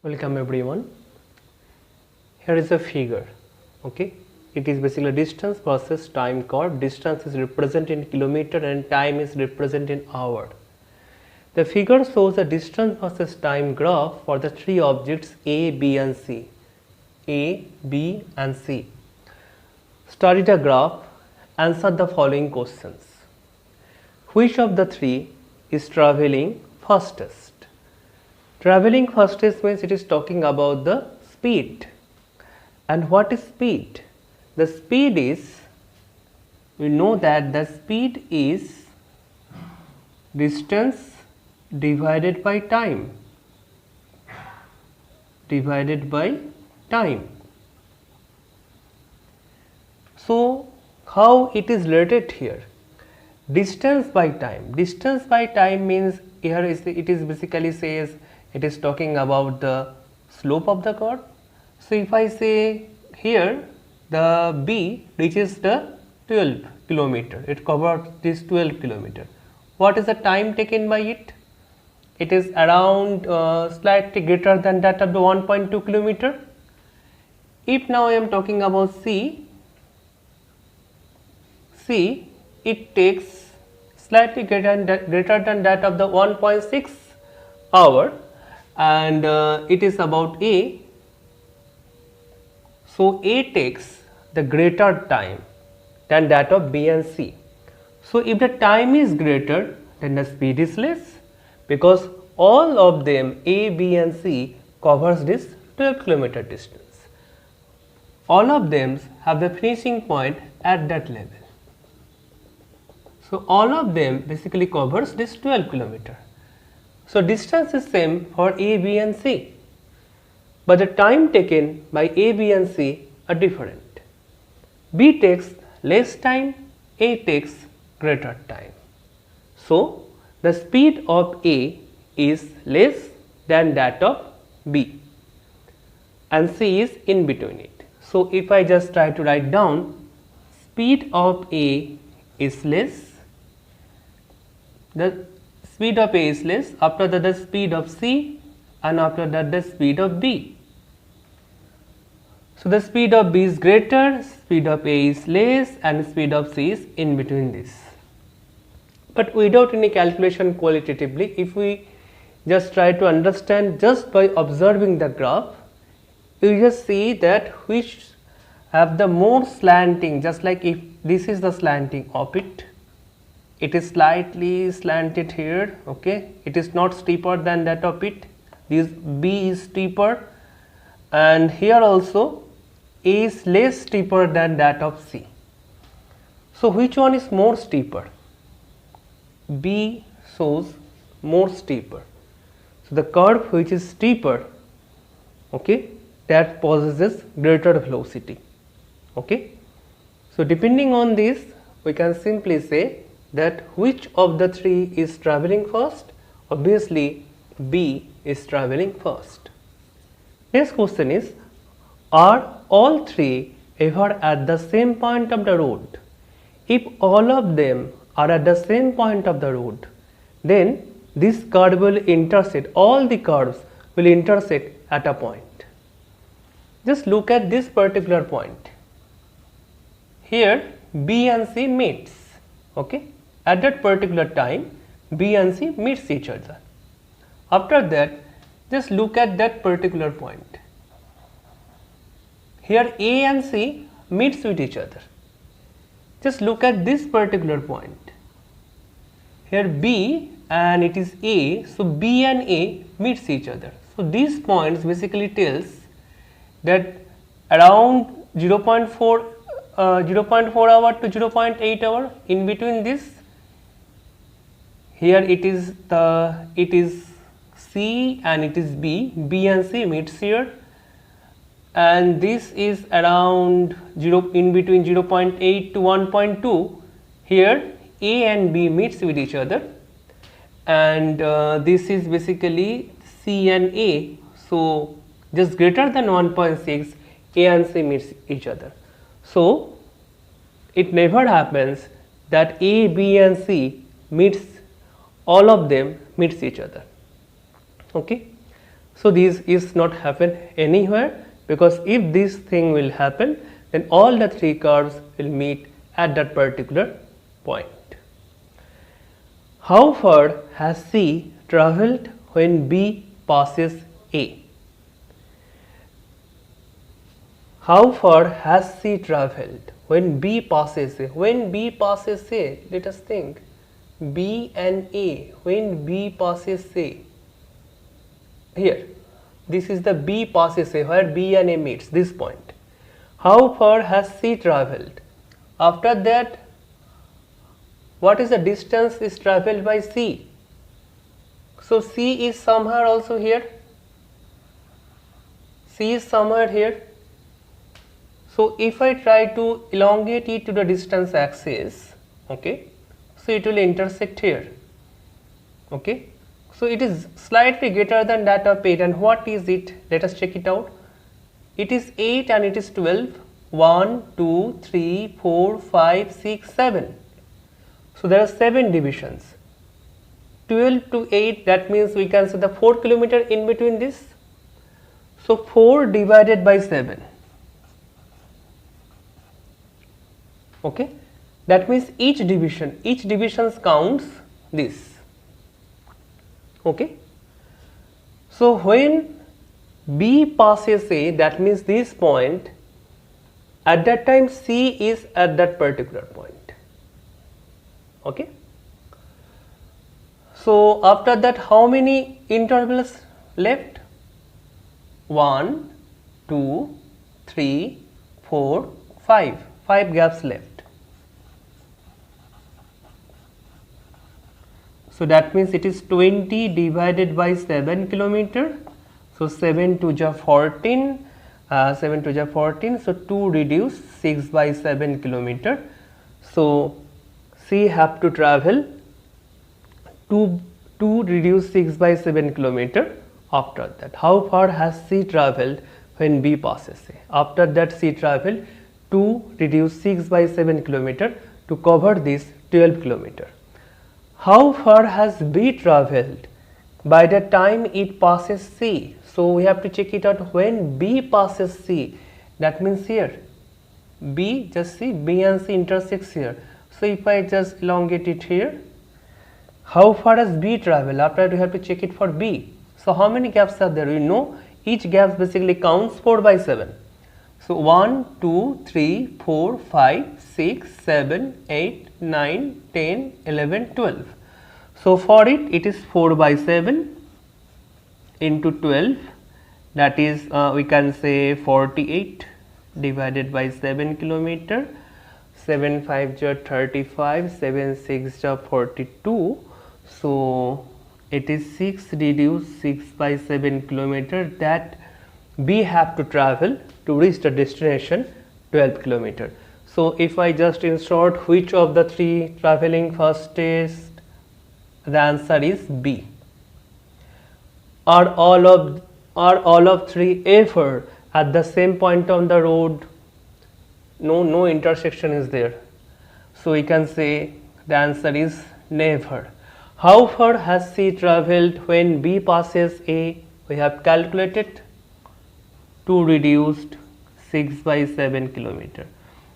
Welcome everyone. Here is a figure. Okay, it is basically distance versus time curve. Distance is represented in kilometer and time is represented in hour. The figure shows the distance versus time graph for the three objects A, B and C. A, B and C. Study the graph. Answer the following questions. Which of the three is traveling fastest? Traveling fastest means it is talking about the speed. And what is speed? The speed is, we know that the speed is distance divided by time. Divided by time. So, how it is related here? Distance by time. Distance by time means here it is basically says it is talking about the slope of the curve. So, if I say here the B reaches the 12 kilometer, it covers this 12 kilometer. What is the time taken by it? It is around slightly greater than that of the 1.2 kilometer. If now I am talking about C, it takes slightly greater than that of the 1.6 hour, and it is about A. So, A takes the greater time than that of B and C. So, if the time is greater, then the speed is less, because all of them A, B and C covers this 12 kilometer distance. All of them have the finishing point at that level. So, all of them basically covers this 12 kilometer. So, distance is same for A, B and C, but the time taken by A, B and C are different. B takes less time, A takes greater time. So, the speed of A is less than that of B and C is in between it. So, if I just try to write down, speed of A is less, the speed of A is less, after that the speed of C, and after that the speed of B. So, the speed of B is greater, speed of A is less, and speed of C is in between this. But without any calculation qualitatively, if we just try to understand just by observing the graph, you just see that which have the more slanting, just like if this is the slanting of it, it is slightly slanted here, okay, it is not steeper than that of it, this B is steeper, and here also A is less steeper than that of C. So, which one is more steeper? B shows more steeper. So, the curve which is steeper, okay, that possesses greater velocity, okay. So, depending on this, we can simply say that which of the three is traveling fast? Obviously, B is traveling fast. Next question is, are all three ever at the same point of the road? If all of them are at the same point of the road, then this curve will intersect, all the curves will intersect at a point. Just look at this particular point. Here B and C meets, okay. At that particular time, B and C meets each other. After that, just look at that particular point. Here A and C meets with each other. Just look at this particular point. Here B and it is A, so B and A meets each other. So, these points basically tells that around 0.4 hour to 0.8 hour, in between this, here it is C and it is B, B and C meets here, and this is around in between 0.8 to 1.2, here A and B meets with each other, and this is basically C and A. So, just greater than 1.6, A and C meets each other. So, it never happens that A, B and C meets, all of them meets each other, okay. So this is not happen anywhere, because if this thing will happen, then all the three curves will meet at that particular point. How far has C travelled when B passes A? How far has C travelled when B passes A? When B passes A, let us think. B and A, when B passes A, here, this is the B passes A, where B and A meets, this point. How far has C travelled? After that, what is the distance is travelled by C? So C is somewhere also here. C is somewhere here. So if I try to elongate it to the distance axis, okay, so it will intersect here, okay. So it is slightly greater than that of 8, and what is it? Let us check it out. It is 8 and it is 12. 1, 2, 3, 4, 5, 6, 7. So there are 7 divisions. 12 to 8, that means we can say the 4 kilometer in between this. So 4 divided by 7. Okay, that means each division counts this. Okay, so when B passes A, that means this point, at that time C is at that particular point. Okay, so after that, how many intervals left? 1, 2, 3, 4, 5. 5 gaps left. So that means it is 20 divided by 7 kilometer. So 7 to the 14, 7 to the 14. So 2 reduce 6 by 7 kilometer. So C have to travel 2 reduce 6 by 7 kilometer. After that, how far has C travelled when B passes A? After that, C travelled 2 reduce 6 by 7 kilometer to cover this 12 kilometer. How far has B travelled by the time it passes C? So we have to check it out when B passes C. That means here B, just see, B and C intersects here. So if I just elongate it here, how far has B travelled? After that, we have to check it for B. So how many gaps are there? We know each gap basically counts 4 by 7. So 1, 2, 3, 4, 5, 6, 7, 8, 9, 10, 11, 12. So for it, it is 4 by 7 into 12, that is we can say 48 divided by 7 kilometer. 7 5 ja 35, 7 6 ja 42. So it is 6 reduce 6 by 7 kilometer that B have to travel to reach the destination 12 kilometer. So if I just insert which of the three traveling fastest, the answer is B. Are all of three ever at the same point on the road? No intersection is there. So we can say the answer is never. How far has C travelled when B passes A? We have calculated 2 reduced 6 by 7 kilometer.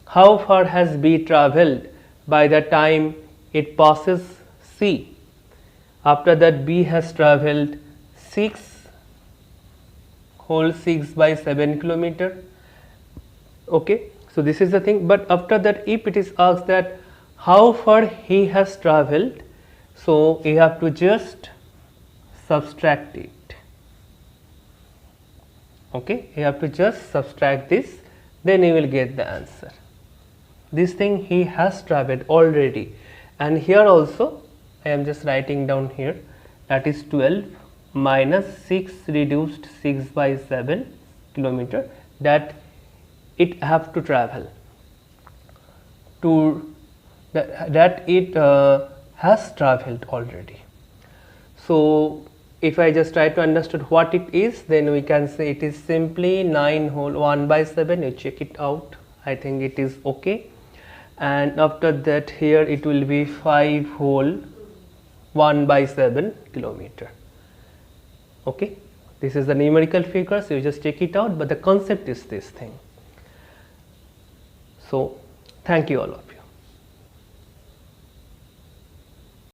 How far has B travelled by the time it passes C? After that, B has travelled 6 whole 6 by 7 kilometer. Okay, so this is the thing. But after that, if it is asked that how far he has travelled, so you have to just subtract it. Okay, you have to just subtract this, then you will get the answer. This thing he has travelled already, and here also I am just writing down here, that is 12 minus 6 reduced 6 by 7 kilometer that it have to travel to that it has travelled already. So if I just try to understand what it is, then we can say it is simply 9 whole 1 by 7. You check it out, I think it is okay. And after that, here it will be 5 whole 1 by 7 kilometer. Okay, This is the numerical figures, you just check it out, but the concept is this thing. So thank you all of you.